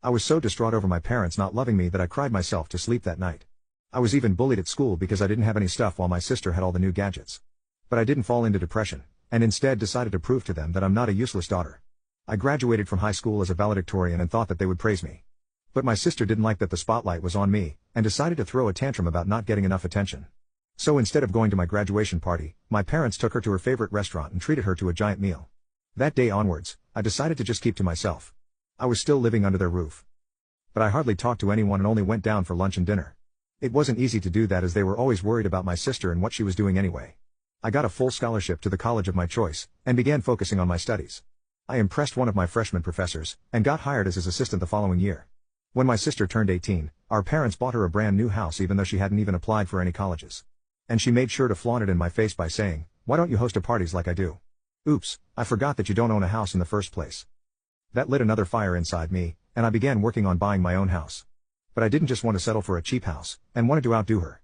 I was so distraught over my parents not loving me that I cried myself to sleep that night. I was even bullied at school because I didn't have any stuff while my sister had all the new gadgets. But I didn't fall into depression, and instead decided to prove to them that I'm not a useless daughter. I graduated from high school as a valedictorian and thought that they would praise me. But my sister didn't like that the spotlight was on me, and decided to throw a tantrum about not getting enough attention. So instead of going to my graduation party, my parents took her to her favorite restaurant and treated her to a giant meal. That day onwards, I decided to just keep to myself. I was still living under their roof. But I hardly talked to anyone and only went down for lunch and dinner. It wasn't easy to do that as they were always worried about my sister and what she was doing anyway. I got a full scholarship to the college of my choice, and began focusing on my studies. I impressed one of my freshman professors, and got hired as his assistant the following year. When my sister turned 18, our parents bought her a brand new house even though she hadn't even applied for any colleges. And she made sure to flaunt it in my face by saying, "Why don't you host a parties like I do?" Oops, I forgot that you don't own a house in the first place. That lit another fire inside me, and I began working on buying my own house. But I didn't just want to settle for a cheap house, and wanted to outdo her.